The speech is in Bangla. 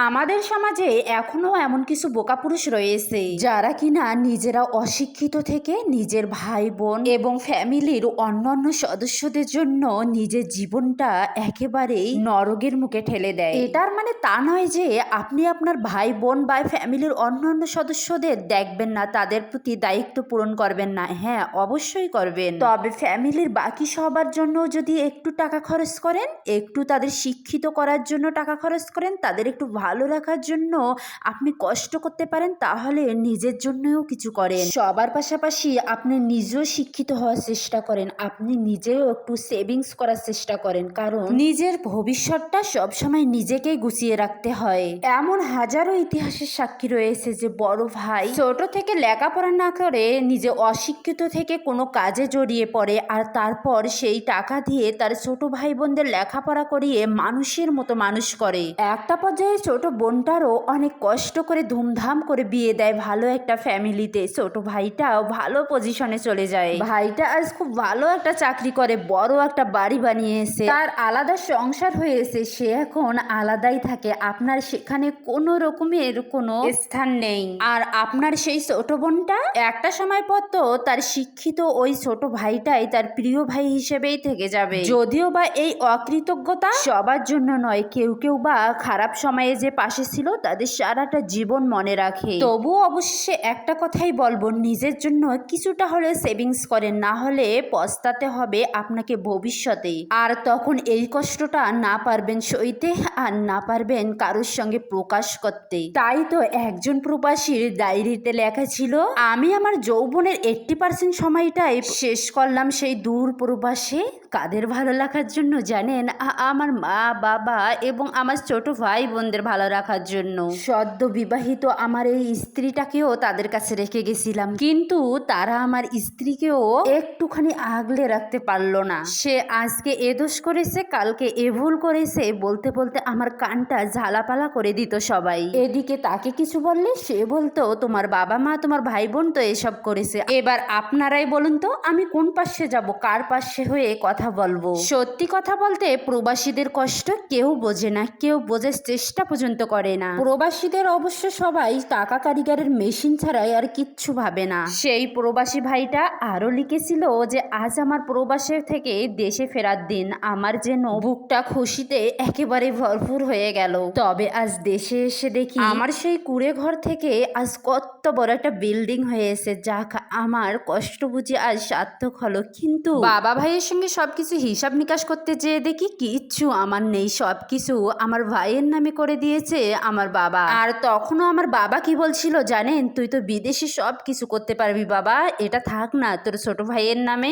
আমাদের সমাজে এখনো এমন কিছু বোকা পুরুষ রয়েছে যারা কিনা নিজেরা অশিক্ষিত থেকে নিজের ভাই বোন এবং ফ্যামিলির অন্যান্য সদস্যদের জন্য নিজের জীবনটা একেবারেই নরকের মুখে ঠেলে দেয়। এটার মানে তা নয় যে আপনি আপনার ভাই বোন বা ফ্যামিলির অন্যান্য সদস্যদের দেখবেন না, তাদের প্রতি দায়িত্ব পূরণ করবেন না। হ্যাঁ, অবশ্যই করবেন, তবে ফ্যামিলির বাকি সবার জন্য যদি একটু টাকা খরচ করেন, একটু তাদের শিক্ষিত করার জন্য টাকা খরচ করেন, তাদের একটু ভালো রাখার জন্য আপনি কষ্ট করতে পারেন, তাহলে নিজের জন্যও কিছু করেন। সবার পাশাপাশি আপনি নিজেও শিক্ষিত হওয়ার চেষ্টা করেন, আপনি নিজেও একটু সেভিংস করার চেষ্টা করেন, কারণ নিজের ভবিষ্যৎটা সবসময় নিজেকেই গুছিয়ে রাখতে হয়। এমন হাজারো ইতিহাসের সাক্ষী রয়েছে যে বড় ভাই ছোট থেকে লেখাপড়া না করে নিজে অশিক্ষিত থেকে কোনো কাজে জড়িয়ে পড়ে, আর তারপর সেই টাকা দিয়ে তার ছোট ভাই বোনদের লেখাপড়া করিয়ে মানুষের মতো মানুষ করে। একটা পর্যায়ে ছোট বোনটারও অনেক কষ্ট করে ধুমধাম করে বিয়ে দেয় ভালো একটা ফ্যামিলিতে। ছোট ভাইটাও ভালো পজিশনে চলে যায়। ভাইটা আজ খুব ভালো একটা চাকরি করে, বড় একটা বাড়ি বানিয়েছে, তার আলাদা সংসার হয়েছে, সে এখন আলাদাই থাকে। আপনার সেখানে কোনো রকমের কোনো স্থান নেই। আর আপনার সেই ছোট বোনটা একটা সময় পর তো তার শিক্ষিত ওই ছোট ভাইটাই তার প্রিয় ভাই হিসেবেই থেকে যাবে। যদিও বা এই অকৃতজ্ঞতা সবার জন্য নয়, কেউ কেউ বা খারাপ সময়ে যে পাশে ছিল তাদের সারাটা জীবন মনে রাখে। তবুও অবশ্যই একটা কথাই বলবো, নিজের জন্য কিছুটা হলে সেভিংস করেন, না হলে পস্তাতে হবে আপনাকে ভবিষ্যতে। আর তখন এই কষ্টটা না পারবেন সইতে, আর না পারবেন কারোর সঙ্গে প্রকাশ করতে। তাই তো একজন প্রবাসীর ডায়েরিতে লেখা ছিল, আমি আমার যৌবনের 80% সময়টাই শেষ করলাম সেই দূর প্রবাসে। কাদের ভালো রাখার জন্য জানেন? আমার মা বাবা এবং আমার ছোট ভাই বোনদের ভালো রাখার জন্য। সদ্য বিবাহিত আমার এই স্ত্রীটাকেও তাদের কাছে রেখে গেছিলাম, কিন্তু তারা আমার স্ত্রীকেও একটুখানি আগলে রাখতে পারলো না। সে আজকে এ দোষ করেছে, কালকে এ ভুল করেছে, বলতে বলতে আমার কানটা ঝালাপালা করে দিত সবাই। এদিকে তাকে কিছু বললে সে বলতো, তোমার বাবা মা তোমার ভাই বোন তো এসব করেছে। এবার আপনারাই বলুন তো আমি কোন পাশে যাব, কার পাশে হয়ে কথা বলবো? সত্যি কথা বলতে প্রবাসীদের কষ্ট কেউ বোঝে না, কেউ বোঝার চেষ্টা পর্যন্ত করে না। প্রবাসীদের অবশ্য সবাই টাকা কারিগরের মেশিন ছাড়াই আর কিচ্ছু ভাবে না। সেই প্রবাসী ভাইটা আরো লিখেছিল যে আজ আমার প্রবাসের থেকে দেশে ফেরার দিন, আমার যেন বুকটা খুশিতে একেবারে ভরপুর হয়ে গেল। তবে আজ দেশে এসে দেখি আমার সেই কুড়ে ঘর থেকে আজ কত বড় একটা বিল্ডিং হয়েছে। যাক, আমার কষ্ট বুঝি আজ সার্থক হলো। কিন্তু বাবা ভাইয়ের সঙ্গে সবকিছু হিসাব নিকাশ করতে যেয়ে দেখি কিচ্ছু আমার নেই, সবকিছু আমার ভাইয়ের নামে করে দিয়েছে আমার বাবা। আর তখনও আমার বাবা কি বলছিল জানেন? তুই তো বিদেশে সব কিছু করতে পারবি বাবা, এটা থাক না তোর ছোট ভাইয়ের নামে।